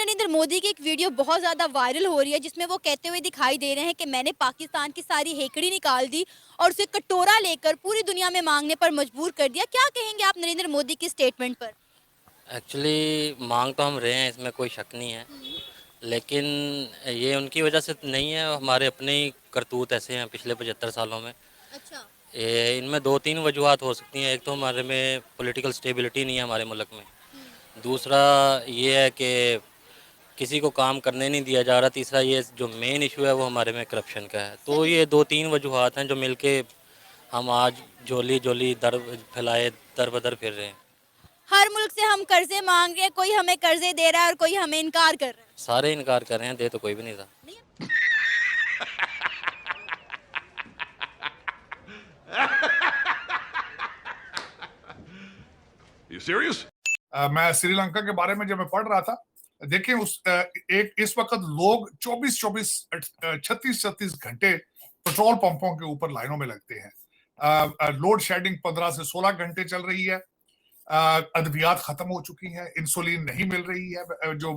नरेंद्र मोदी की एक वीडियो बहुत ज़्यादा वायरल हो रही है जिसमें वो कहते हुए दिखाई दे रहे हैं कि मैंने पाकिस्तान की सारी हेकड़ी निकाल दी और उसे कटोरा लेकर पूरी दुनिया में मांगने पर मजबूर कर दिया। क्या कहेंगे आप नरेंद्र मोदी की स्टेटमेंट पर? एक्चुअली मांग तो हम रहे हैं, इसमें कोई शक नहीं है। हुँ। लेकिन ये उनकी वजह से तो नहीं है, हमारे अपने ही करतूत ऐसे हैं पिछले 75 सालों में। अच्छा। ये इनमें 2-3 वजूहत हो सकती हैं। एक तो हमारे में पॉलिटिकल स्टेबिलिटी नहीं है हमारे मुल्क में। हुँ। दूसरा ये है कि किसी को काम करने नहीं दिया जा रहा। तीसरा ये जो मेन इशू है वो हमारे में करप्शन का है। तो सही ये है। 2-3 वजूहत हैं जो मिलके हम आज झोली-झोली दर फैलाए दर-बदर फिर रहे हैं। हर मुल्क से हम कर्ज़े माँग रहे हैं, कोई हमें कर्ज़े दे रहा है और कोई हमें इनकार कर रहा है। सारे इनकार कर रहे हैं, दे तो कोई भी नहीं रहा। नहीं You serious? मैं श्रीलंका के बारे में जब मैं पढ़ रहा था, देखिए एक इस वक्त लोग 24-24 36-36 घंटे पेट्रोल पंपों के ऊपर लाइनों में लगते हैं। लोड शेडिंग 15 से 16 घंटे चल रही है। अद्वियात खत्म हो चुकी हैं, इंसुलिन नहीं मिल रही है, जो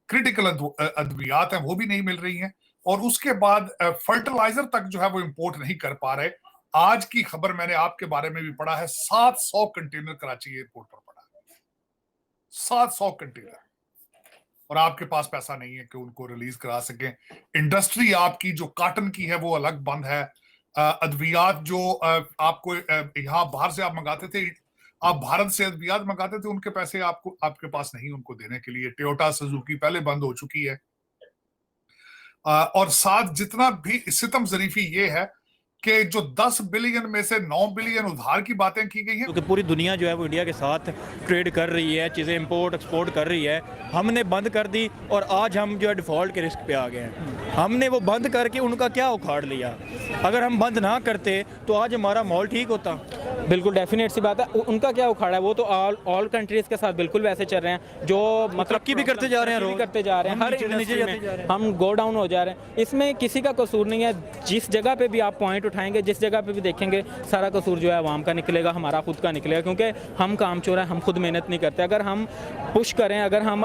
क्रिटिकल अद्वियात हैं वो भी नहीं मिल रही हैं, और उसके बाद फर्टिलाइजर तक जो है वो इंपोर्ट नहीं कर पा रहे। आज की खबर मैंने आपके बारे में भी पढ़ा है, 700 कंटेनर कराची एयरपोर्ट पर पड़ा है, 700 कंटेनर, और आपके पास पैसा नहीं है कि उनको रिलीज करा सकें। इंडस्ट्री आपकी जो कॉटन की है वो अलग बंद है। अद्वियात जो आपको यहाँ बाहर से आप मंगाते थे, आप भारत से अद्वियात मंगाते थे, उनके पैसे आपको आपके पास नहीं उनको देने के लिए। टोयोटा सुजुकी पहले बंद हो चुकी है। और साथ जितना भी सितम जरीफी ये है कि जो 10 बिलियन में से 9 बिलियन उधार की बातें की गई हैं, क्योंकि पूरी दुनिया जो है वो इंडिया के साथ ट्रेड कर रही है, चीज़ें इंपोर्ट एक्सपोर्ट कर रही है। हमने बंद कर दी और आज हम जो है डिफ़ॉल्ट के रिस्क पे आ गए हैं। हमने वो बंद करके उनका क्या उखाड़ लिया। अगर हम बंद ना करते तो आज हमारा माहौल ठीक होता। बिल्कुल डेफिनेट सी बात है। उनका क्या उखाड़ा है, वो तो ऑल कंट्रीज़ के साथ बिल्कुल वैसे चल रहे हैं जो मतलब तरक्की भी करते जा रहे हैं, तरक्की भी रोज करते जा रहे हैं। हम हर नीचे इंडस्ट्री जाते जा रहे में हैं। हम गो डाउन हो जा रहे हैं। इसमें किसी का कसूर नहीं है। जिस जगह पे भी आप पॉइंट उठाएंगे, जिस जगह पे भी देखेंगे, सारा कसूर जो है आवाम का निकलेगा, हमारा खुद का निकलेगा, क्योंकि हम कामचोर हैं, हम खुद मेहनत नहीं करते। अगर हम पुश करें, अगर हम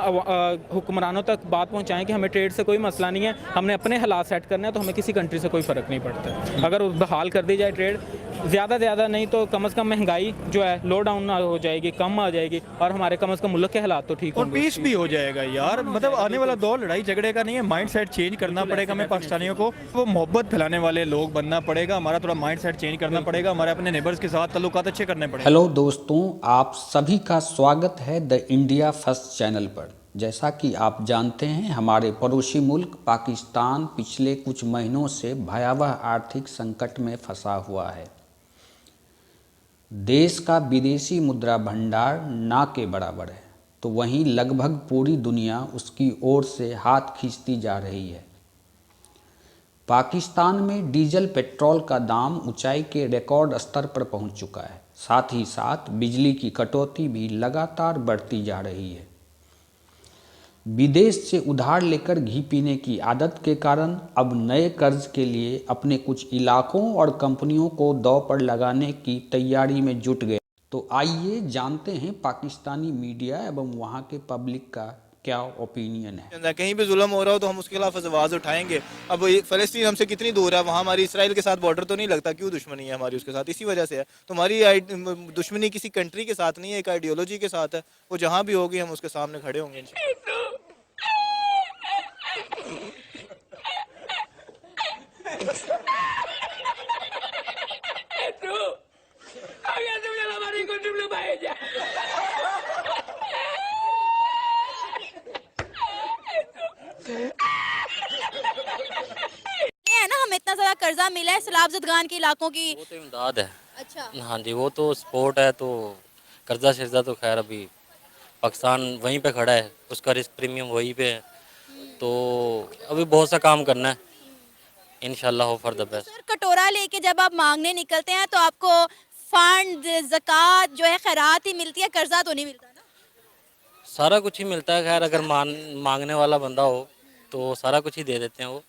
हुक्मरानों तक बात पहुँचाएँ कि हमें ट्रेड से कोई मसला नहीं है, हमने अपने हालात सेट करना है, तो हमें किसी कंट्री से कोई फ़र्क नहीं पड़ता। अगर बहाल कर दी जाए ट्रेड, ज़्यादा से ज़्यादा नहीं तो कम से कम महंगाई जो है लो डाउन हो जाएगी, कम आ जाएगी, और हमारे कम से कम मुल्क के हालात तो ठीक और होंगे। पीस भी हो जाएगा यार। मतलब आने वाला दौर लड़ाई झगड़े का नहीं है, माइंड सेट चेंज करना पड़ेगा हमें पाकिस्तानियों को। वो मोहब्बत फैलाने वाले लोग बनना पड़ेगा, हमारा थोड़ा माइंड सेट चेंज करना पड़ेगा, हमारे अपने नेबर्स के साथ ताल्लुकात अच्छे करने पड़ेंगे। हेलो दोस्तों, आप सभी का स्वागत है द इंडिया फर्स्ट चैनल पर। जैसा कि आप जानते हैं, हमारे पड़ोसी मुल्क पाकिस्तान पिछले कुछ महीनों से भयावह आर्थिक संकट में फंसा हुआ है। देश का विदेशी मुद्रा भंडार ना के बराबर है, तो वहीं लगभग पूरी दुनिया उसकी ओर से हाथ खींचती जा रही है। पाकिस्तान में डीजल पेट्रोल का दाम ऊंचाई के रिकॉर्ड स्तर पर पहुंच चुका है। साथ ही साथ बिजली की कटौती भी लगातार बढ़ती जा रही है। विदेश से उधार लेकर घी पीने की आदत के कारण अब नए कर्ज के लिए अपने कुछ इलाकों और कंपनियों को दांव पर लगाने की तैयारी में जुट गए। तो आइए जानते हैं पाकिस्तानी मीडिया एवं वहां के पब्लिक का क्या ओपिनियन है। कहीं भी जुल्म हो रहा हो तो हम उसके खिलाफ आवाज़ उठाएंगे। अब ये फ़लस्तीन हमसे कितनी दूर है, वहाँ हमारी इसराइल के साथ बॉर्डर तो नहीं लगता, क्यों दुश्मनी है हमारी उसके साथ? इसी वजह से है। तो हमारी दुश्मनी किसी कंट्री के साथ नहीं है, एक आइडियोलॉजी के साथ है। वो जहाँ भी होगी हम उसके सामने खड़े होंगे इंशाल्लाह। ये है ना, हमें इतना ज़्यादा कर्जा मिला है सैलाब ज़दगान के इलाकों की। वो तो इमदाद है। अच्छा। हाँ जी, वो तो सपोर्ट है। तो कर्जा शर्जा तो खैर अभी पाकिस्तान वहीं पे खड़ा है, उसका रिस्क प्रीमियम वहीं पे है। तो अभी बहुत सा काम करना है, इंशाल्लाह हो फॉर द तो बेस्ट। सर, कटोरा लेके जब आप मांगने निकलते हैं तो आपको फंड, ज़कात जो है, खैरात ही मिलती है, कर्जा तो नहीं मिलता ना? सारा कुछ ही मिलता है खैर, अगर मांगने वाला बंदा हो तो सारा कुछ ही दे देते हैं वो।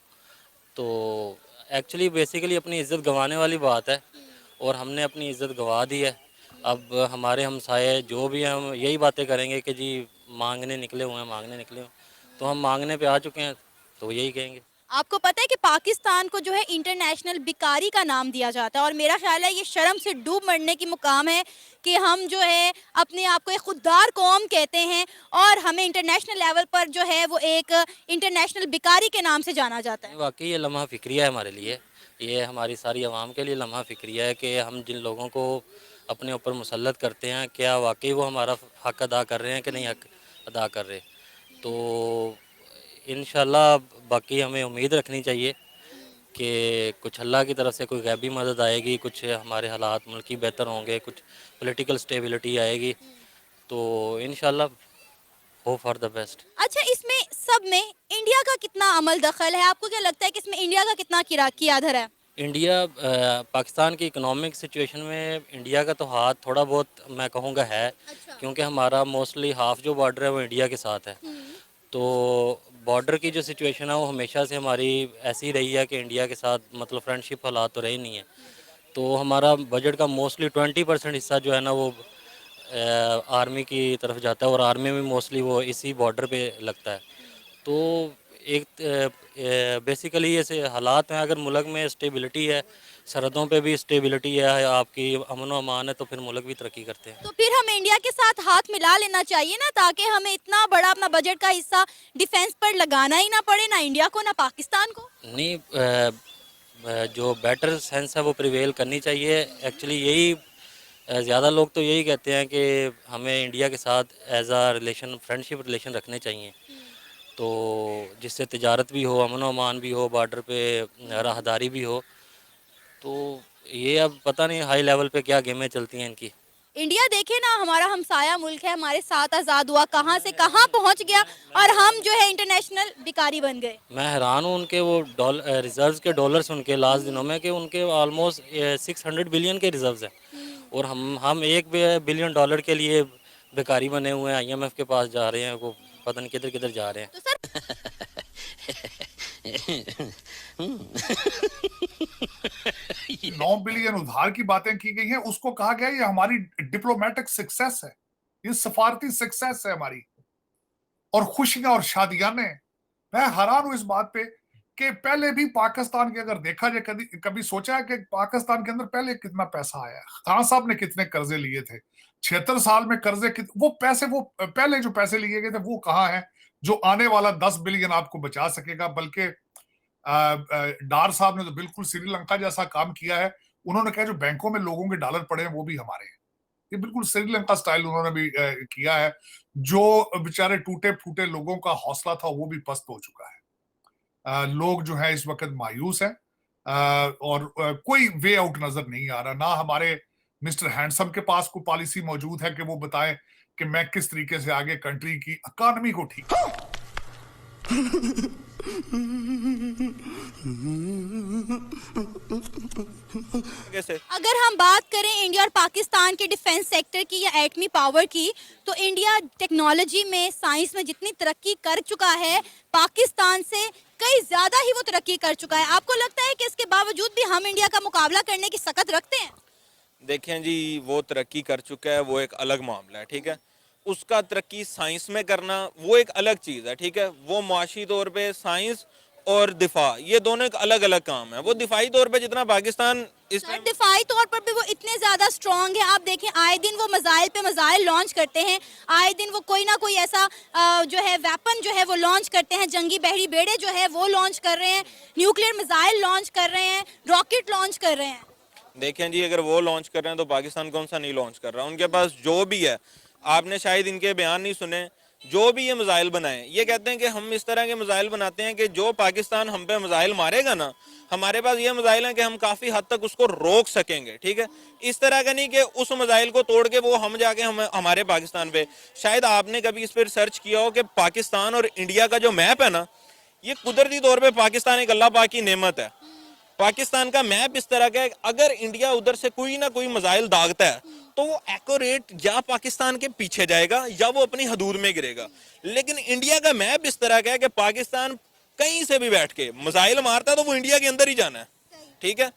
तो एक्चुअली बेसिकली अपनी इज़्ज़त गंवाने वाली बात है, और हमने अपनी इज़्ज़त गंवा दी है। अब हमारे हमसाये जो भी हैं, हम यही बातें करेंगे कि जी मांगने निकले हुए हैं, मांगने निकले हुए हैं। तो हम मांगने पे आ चुके हैं, तो यही कहेंगे। आपको पता है कि पाकिस्तान को जो है इंटरनेशनल भिखारी का नाम दिया जाता है और मेरा ख्याल है ये शर्म से डूब मरने की मुकाम है कि हम जो है अपने आप को एक खुददार कौम कहते हैं और हमें इंटरनेशनल लेवल पर जो है वो एक इंटरनेशनल भिखारी के नाम से जाना जाता है। वाकई ये लम्हा फ़िक्रिया है हमारे लिए, ये हमारी सारी आवाम के लिए लम्हा फ़िक्रिया है कि हम जिन लोगों को अपने ऊपर मुसल्लत करते हैं, क्या वाकई वो हमारा हक़ अदा कर रहे हैं कि नहीं हक़ अदा कर रहे। तो इंशाल्लाह बाकी हमें उम्मीद रखनी चाहिए कि कुछ अल्लाह की तरफ से कोई गैबी मदद आएगी, कुछ हमारे हालात मुल्की बेहतर होंगे, कुछ पॉलिटिकल स्टेबिलिटी आएगी, तो इंशाल्लाह होप फॉर द बेस्ट। अच्छा, इसमें सब में इंडिया का कितना अमल दखल है? आपको क्या लगता है कि इसमें इंडिया का कितना किरदार है? इंडिया पाकिस्तान की इकोनॉमिक सिचुएशन में इंडिया का तो हाथ थोड़ा बहुत मैं कहूँगा है, क्योंकि हमारा मोस्टली हाफ जो बॉर्डर है वो इंडिया के साथ है। तो बॉर्डर की जो सिचुएशन है वो हमेशा से हमारी ऐसी रही है कि इंडिया के साथ मतलब फ्रेंडशिप हालात तो रही नहीं है। तो हमारा बजट का मोस्टली 20% हिस्सा जो है ना वो आर्मी की तरफ जाता है और आर्मी में मोस्टली वो इसी बॉर्डर पे लगता है। तो एक बेसिकली ऐसे हालात हैं, अगर मुल्क में स्टेबिलिटी है, सरहदों पे भी स्टेबिलिटी है, आपकी अमन व अमान है, तो फिर मुल्क भी तरक्की करते हैं। तो फिर हमें इंडिया के साथ हाथ मिला लेना चाहिए ना, ताकि हमें इतना बड़ा अपना बजट का हिस्सा डिफेंस पर लगाना ही ना पड़े, ना इंडिया को ना पाकिस्तान को। नहीं, जो बेटर सेंस है वो प्रिवेल करनी चाहिए। एक्चुअली यही ज़्यादा लोग तो यही कहते हैं कि हमें इंडिया के साथ एज आ रिलेशन फ्रेंडशिप रिलेशन रखने चाहिए, तो जिससे तिजारत भी हो, अमन व अमान भी हो, बॉर्डर पे राहदारी भी हो। तो ये अब पता नहीं हाई लेवल पे क्या गेमें चलती हैं इनकी। इंडिया देखे ना, हमारा हमसाया मुल्क है, हमारे साथ आज़ाद हुआ, कहाँ से कहाँ पहुँच गया और हम जो है इंटरनेशनल भिखारी बन गए। मैं हैरान हूँ उनके वो रिजर्व्स के डॉलर्स उनके लास्ट दिनों में कि उनके ऑलमोस्ट 600 बिलियन के रिजर्व्स हैं और हम $1 बिलियन के लिए भिखारी बने हुए हैं, IMF के पास जा रहे हैं, वो पता नहीं किधर किधर जा रहे हैं। तो सर 9 बिलियन उधार की बातें की गई हैं, उसको कहा गया ये हमारी डिप्लोमेटिक सक्सेस है, ये सफारती सक्सेस है हमारी, और खुशियां और शादियां ने। मैं हैरान हूं इस बात पे कि पहले भी पाकिस्तान के अगर देखा जाए, कभी सोचा है कि पाकिस्तान के अंदर पहले कितना पैसा आया, खान साहब ने कितने कर्जे लिए थे 76 साल में, कर्जे वो पैसे, वो पहले जो पैसे लिए गए थे वो कहाँ है जो आने वाला 10 बिलियन आपको बचा सकेगा। बल्कि डार साहब ने तो बिल्कुल श्रीलंका जैसा काम किया है, उन्होंने कहा जो बैंकों में लोगों के डॉलर पड़े हैं वो भी हमारे हैं। ये बिल्कुल श्रीलंका स्टाइल उन्होंने भी किया है। जो बेचारे टूटे फूटे लोगों का हौसला था वो भी पस्त हो चुका है। लोग जो है इस वक्त मायूस हैं और कोई वे आउट नजर नहीं आ रहा। ना हमारे मिस्टर हैंडसम के पास कोई पॉलिसी मौजूद है कि वो बताएं कि मैं किस तरीके से आगे कंट्री की इकॉनमी को ठीक कैसे? अगर हम बात करें इंडिया और पाकिस्तान के डिफेंस सेक्टर की या एटमी पावर की, तो इंडिया टेक्नोलॉजी में, साइंस में जितनी तरक्की कर चुका है, पाकिस्तान से कई ज्यादा ही वो तरक्की कर चुका है। आपको लगता है कि इसके बावजूद भी हम इंडिया का मुकाबला करने की सकत रखते हैं? देखें जी, वो तरक्की कर चुका है, वो एक अलग मामला है, ठीक है। उसका तरक्की साइंस में करना वो एक अलग चीज़ है, ठीक है। वो मुआशी तौर पे साइंस और दिफा, ये दोनों एक अलग अलग काम है। वो दिफाई तौर पे जितना पाकिस्तान इस टाइम दिफाई तौर पर भी वो इतने ज्यादा स्ट्रॉन्ग है। आप देखें, आए दिन वो मिसाइल पे मिसाइल लॉन्च करते हैं, आए दिन वो कोई ना कोई ऐसा जो है वेपन जो है वो लॉन्च करते हैं, जंगी बहरी बेड़े जो है वो लॉन्च कर रहे हैं, न्यूक्लियर मिसाइल लॉन्च कर रहे हैं, रॉकेट लॉन्च कर रहे हैं। देखें जी, अगर वो लॉन्च कर रहे हैं तो पाकिस्तान कौन सा नहीं लॉन्च कर रहा। उनके पास जो भी है, आपने शायद इनके बयान नहीं सुने, जो भी ये मिसाइल बनाए, ये कहते हैं कि हम इस तरह के मिसाइल बनाते हैं कि जो पाकिस्तान हम पे मिसाइल मारेगा ना, हमारे पास ये मिसाइल हैं कि हम काफ़ी हद तक उसको रोक सकेंगे, ठीक है। इस तरह का नहीं कि उस मिसाइल को तोड़ के वो हम जाके हमारे पाकिस्तान पे। शायद आपने कभी इस पर सर्च किया हो कि पाकिस्तान और इंडिया का जो मैप है ना, ये कुदरती तौर पर पाकिस्तान एक अल्लाह पाक की नेमत है। पाकिस्तान का मैप इस तरह का है, अगर इंडिया उधर से कोई ना कोई मिसाइल दागता है तो वो एक्यूरेट या पाकिस्तान के पीछे जाएगा या वो अपनी हदूद में गिरेगा। लेकिन इंडिया का मैप इस तरह का है कि पाकिस्तान कहीं से भी बैठ के मिसाइल मारता है तो वो इंडिया के अंदर ही जाना है, ठीक है।